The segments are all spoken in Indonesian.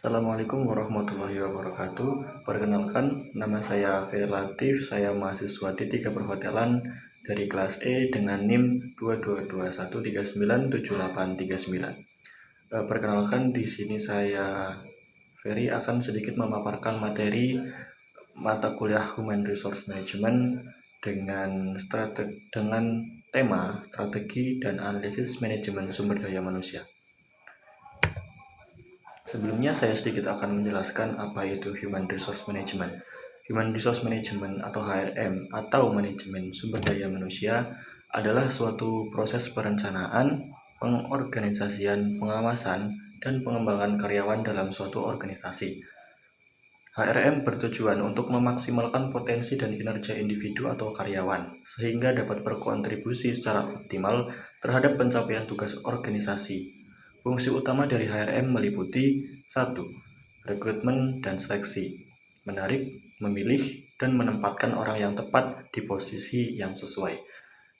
Assalamualaikum warahmatullahi wabarakatuh. Perkenalkan, nama saya Ferry Latif. Saya mahasiswa D3 Perhotelan dari kelas E dengan NIM 2221397839. Perkenalkan, di sini saya Ferry akan sedikit memaparkan materi mata kuliah Human Resource Management dengan tema strategi dan analisis manajemen sumber daya manusia. Sebelumnya saya sedikit akan menjelaskan apa itu Human Resource Management. Human Resource Management atau HRM atau manajemen sumber daya manusia adalah suatu proses perencanaan, pengorganisasian, pengawasan, dan pengembangan karyawan dalam suatu organisasi. HRM bertujuan untuk memaksimalkan potensi dan kinerja individu atau karyawan, sehingga dapat berkontribusi secara optimal terhadap pencapaian tugas organisasi. Fungsi utama dari HRM meliputi 1. Rekrutmen dan seleksi, menarik, memilih, dan menempatkan orang yang tepat di posisi yang sesuai.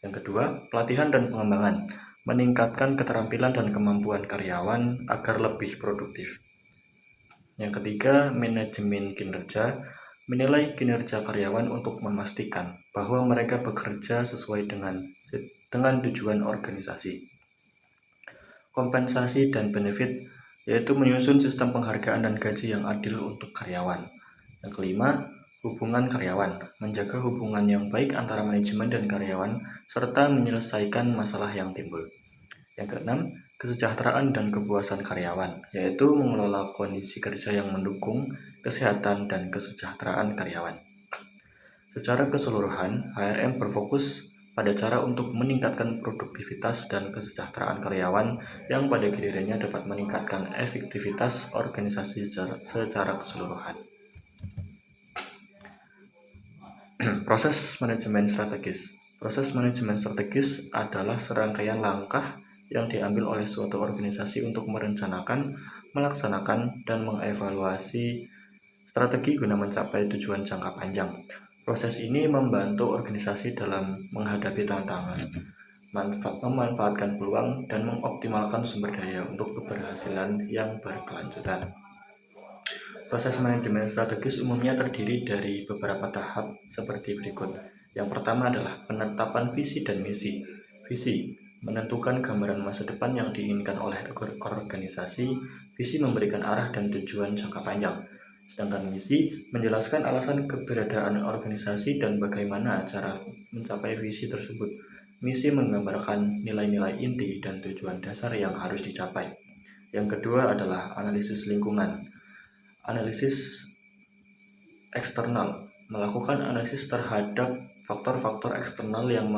Yang kedua, pelatihan dan pengembangan, meningkatkan keterampilan dan kemampuan karyawan agar lebih produktif. Yang ketiga, manajemen kinerja, menilai kinerja karyawan untuk memastikan bahwa mereka bekerja sesuai dengan tujuan organisasi. Kompensasi dan benefit, yaitu menyusun sistem penghargaan dan gaji yang adil untuk karyawan. Yang kelima, hubungan karyawan, menjaga hubungan yang baik antara manajemen dan karyawan, serta menyelesaikan masalah yang timbul. Yang keenam, kesejahteraan dan kepuasan karyawan, yaitu mengelola kondisi kerja yang mendukung kesehatan dan kesejahteraan karyawan. Secara keseluruhan, HRM berfokus pada cara untuk meningkatkan produktivitas dan kesejahteraan karyawan yang pada gilirannya dapat meningkatkan efektivitas organisasi secara keseluruhan. Proses manajemen strategis. Proses manajemen strategis adalah serangkaian langkah yang diambil oleh suatu organisasi untuk merencanakan, melaksanakan, dan mengevaluasi strategi guna mencapai tujuan jangka panjang. Proses ini membantu organisasi dalam menghadapi tantangan, memanfaatkan peluang, dan mengoptimalkan sumber daya untuk keberhasilan yang berkelanjutan. Proses manajemen strategis umumnya terdiri dari beberapa tahap seperti berikut. Yang pertama adalah penetapan visi dan misi. Visi menentukan gambaran masa depan yang diinginkan oleh organisasi. Visi memberikan arah dan tujuan jangka panjang. Sedangkan misi menjelaskan alasan keberadaan organisasi dan bagaimana cara mencapai visi tersebut. Misi menggambarkan nilai-nilai inti dan tujuan dasar yang harus dicapai. Yang kedua adalah analisis lingkungan. Analisis eksternal, melakukan analisis terhadap faktor-faktor eksternal yang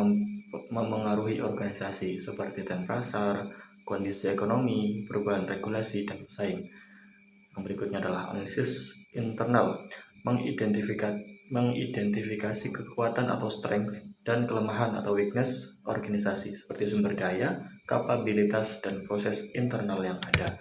memengaruhi organisasi seperti tren pasar, kondisi ekonomi, perubahan regulasi, dan pesaing. Yang berikutnya adalah analisis internal, mengidentifikasi kekuatan atau strength dan kelemahan atau weakness organisasi seperti sumber daya, kapabilitas, dan proses internal yang ada.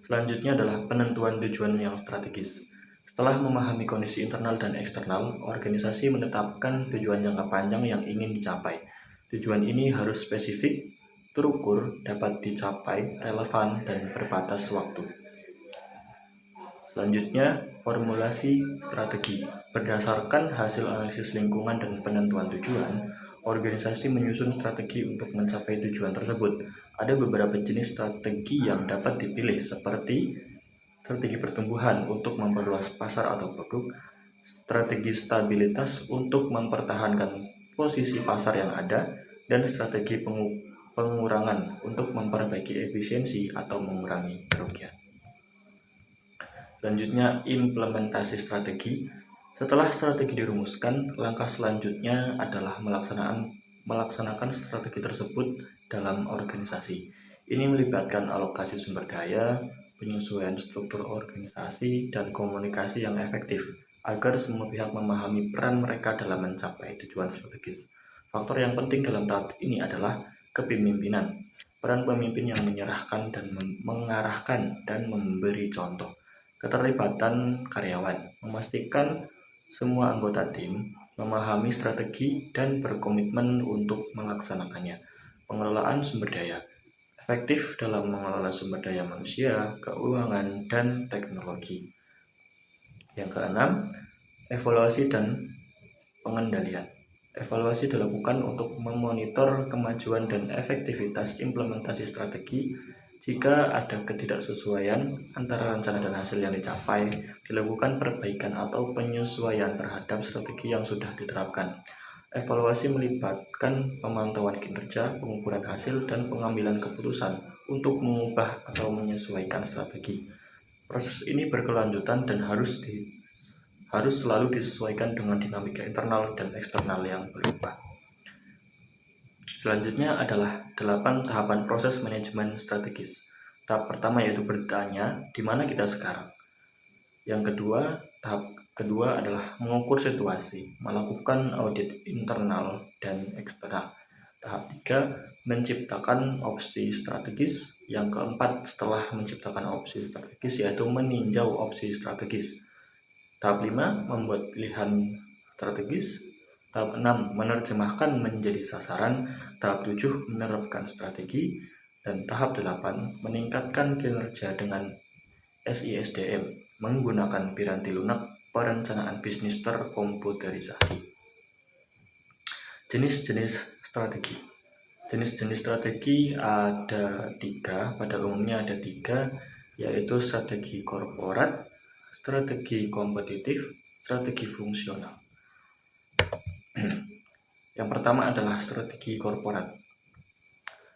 Selanjutnya adalah penentuan tujuan yang strategis. Setelah memahami kondisi internal dan eksternal, organisasi menetapkan tujuan jangka panjang yang ingin dicapai. Tujuan ini harus spesifik, terukur, dapat dicapai, relevan, dan berbatas waktu. Selanjutnya, formulasi strategi. Berdasarkan hasil analisis lingkungan dan penentuan tujuan, organisasi menyusun strategi untuk mencapai tujuan tersebut. Ada beberapa jenis strategi yang dapat dipilih seperti strategi pertumbuhan untuk memperluas pasar atau produk, strategi stabilitas untuk mempertahankan posisi pasar yang ada, dan strategi pengurangan untuk memperbaiki efisiensi atau mengurangi kerugian. Selanjutnya, implementasi strategi. Setelah strategi dirumuskan, langkah selanjutnya adalah melaksanakan strategi tersebut dalam organisasi. Ini melibatkan alokasi sumber daya, penyesuaian struktur organisasi, dan komunikasi yang efektif agar semua pihak memahami peran mereka dalam mencapai tujuan strategis. Faktor yang penting dalam tahap ini adalah kepemimpinan. Peran pemimpin yang menyerahkan dan mengarahkan dan memberi contoh. Keterlibatan karyawan, memastikan semua anggota tim memahami strategi dan berkomitmen untuk melaksanakannya. Pengelolaan sumber daya, efektif dalam mengelola sumber daya manusia, keuangan, dan teknologi. Yang keenam, evaluasi dan pengendalian. Evaluasi dilakukan untuk memonitor kemajuan dan efektivitas implementasi strategi. Jika ada ketidaksesuaian antara rencana dan hasil yang dicapai, dilakukan perbaikan atau penyesuaian terhadap strategi yang sudah diterapkan. Evaluasi melibatkan pemantauan kinerja, pengukuran hasil, dan pengambilan keputusan untuk mengubah atau menyesuaikan strategi. Proses ini berkelanjutan dan harus selalu disesuaikan dengan dinamika internal dan eksternal yang berubah. Selanjutnya adalah 8 tahapan proses manajemen strategis. Tahap pertama yaitu bertanya, di mana kita sekarang? Yang kedua, tahap kedua adalah mengukur situasi, melakukan audit internal dan eksternal. Tahap 3, menciptakan opsi strategis. Yang keempat, setelah menciptakan opsi strategis yaitu meninjau opsi strategis. Tahap 5, membuat pilihan strategis. Tahap 6, menerjemahkan menjadi sasaran. Tahap 7, menerapkan strategi. Dan tahap 8, meningkatkan kinerja dengan SISDM menggunakan piranti lunak perencanaan bisnis terkomputerisasi. Jenis-jenis strategi. Jenis-jenis strategi ada 3, pada umumnya ada 3, yaitu strategi korporat, strategi kompetitif, strategi fungsional. Yang pertama adalah strategi korporat.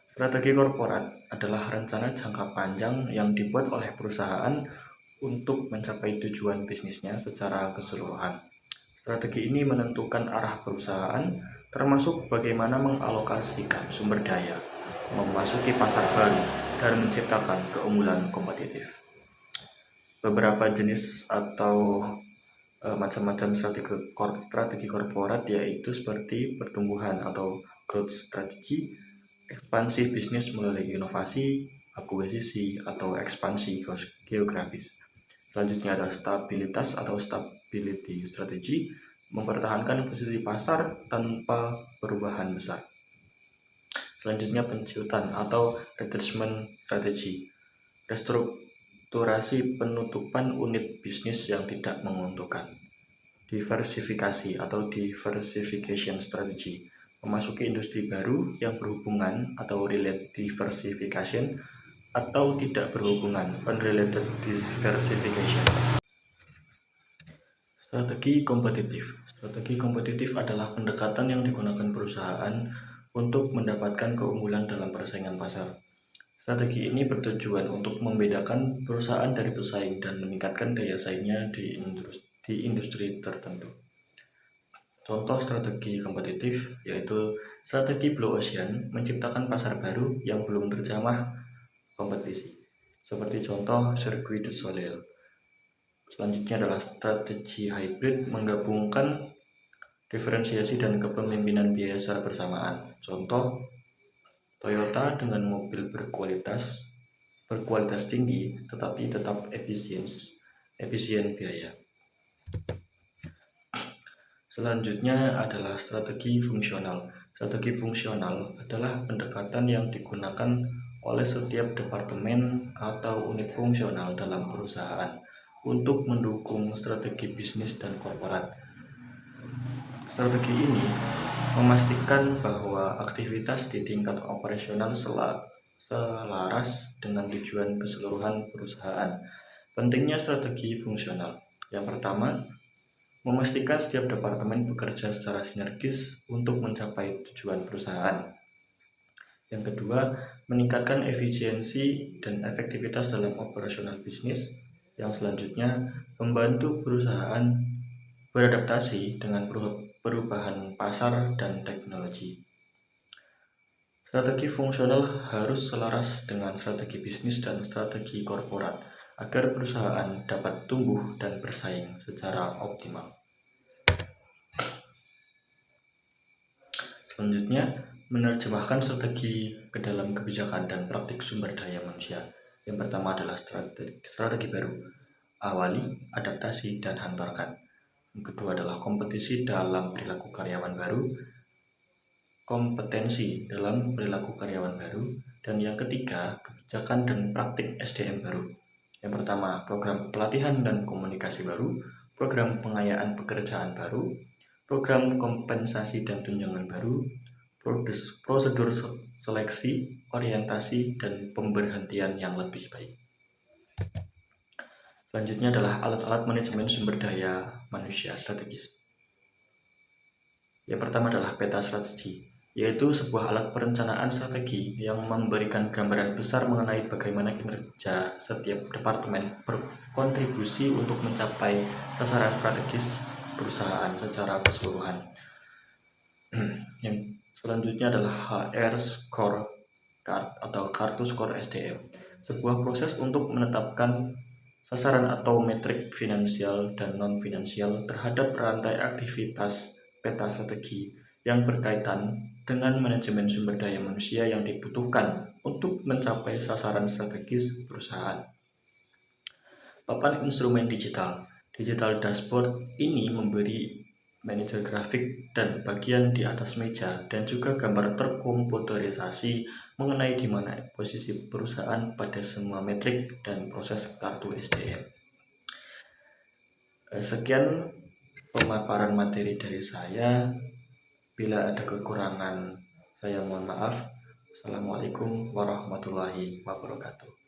Strategi korporat adalah rencana jangka panjang yang dibuat oleh perusahaan untuk mencapai tujuan bisnisnya secara keseluruhan. Strategi ini menentukan arah perusahaan, termasuk bagaimana mengalokasikan sumber daya, memasuki pasar baru, dan menciptakan keunggulan kompetitif. Beberapa jenis atau macam-macam strategi korporat yaitu seperti pertumbuhan atau growth strategy, ekspansi bisnis melalui inovasi, akuisisi, atau ekspansi geografis. Selanjutnya ada stabilitas atau stability strategy, mempertahankan posisi pasar tanpa perubahan besar. Selanjutnya pensiutan atau retrenchment strategy, restrukturasi penutupan unit bisnis yang tidak menguntungkan. Diversifikasi atau diversification strategy, memasuki industri baru yang berhubungan atau related diversification, atau tidak berhubungan unrelated diversification. Strategi kompetitif. Strategi kompetitif adalah pendekatan yang digunakan perusahaan untuk mendapatkan keunggulan dalam persaingan pasar. Strategi ini bertujuan untuk membedakan perusahaan dari pesaing dan meningkatkan daya saingnya di industri tertentu. Contoh strategi kompetitif yaitu strategi Blue Ocean, menciptakan pasar baru yang belum terjamah kompetisi, seperti contoh Cirque du Soleil. Selanjutnya adalah strategi hybrid, menggabungkan diferensiasi dan kepemimpinan biaya secara bersamaan. Contoh Toyota dengan mobil berkualitas tinggi tetapi tetap efisien biaya. Selanjutnya adalah strategi fungsional. Strategi fungsional adalah pendekatan yang digunakan oleh setiap departemen atau unit fungsional dalam perusahaan untuk mendukung strategi bisnis dan korporat. Strategi ini memastikan bahwa aktivitas di tingkat operasional selaras dengan tujuan keseluruhan perusahaan. Pentingnya strategi fungsional. Yang pertama, memastikan setiap departemen bekerja secara sinergis untuk mencapai tujuan perusahaan. Yang kedua, meningkatkan efisiensi dan efektivitas dalam operasional bisnis. Yang selanjutnya, membantu perusahaan beradaptasi dengan perubahan pasar dan teknologi. Strategi fungsional harus selaras dengan strategi bisnis dan strategi korporat agar perusahaan dapat tumbuh dan bersaing secara optimal. Selanjutnya, menerjemahkan strategi ke dalam kebijakan dan praktik sumber daya manusia. Yang pertama adalah strategi baru, awali, adaptasi, dan hantarkan. Yang kedua adalah kompetisi dalam perilaku karyawan baru, kompetensi dalam perilaku karyawan baru. Dan yang ketiga, kebijakan dan praktik SDM baru. Yang pertama, program pelatihan dan komunikasi baru, program pengayaan pekerjaan baru, program kompensasi dan tunjangan baru, prosedur seleksi, orientasi, dan pemberhentian yang lebih baik. Selanjutnya adalah alat-alat manajemen sumber daya manusia strategis. Yang pertama adalah peta strategi, yaitu sebuah alat perencanaan strategi yang memberikan gambaran besar mengenai bagaimana kinerja setiap departemen berkontribusi untuk mencapai sasaran strategis perusahaan secara keseluruhan. Yang selanjutnya adalah HR Score Card atau kartu skor SDM, sebuah proses untuk menetapkan sasaran atau metrik finansial dan non-finansial terhadap rantai aktivitas peta strategi yang berkaitan dengan manajemen sumber daya manusia yang dibutuhkan untuk mencapai sasaran strategis perusahaan. Papan instrumen digital. Digital dashboard ini memberi manajer grafik dan bagian di atas meja dan juga gambar terkomputerisasi mengenai di mana posisi perusahaan pada semua metrik dan proses kartu SDM. Sekian pemaparan materi dari saya. Bila ada kekurangan, saya mohon maaf. Assalamualaikum warahmatullahi wabarakatuh.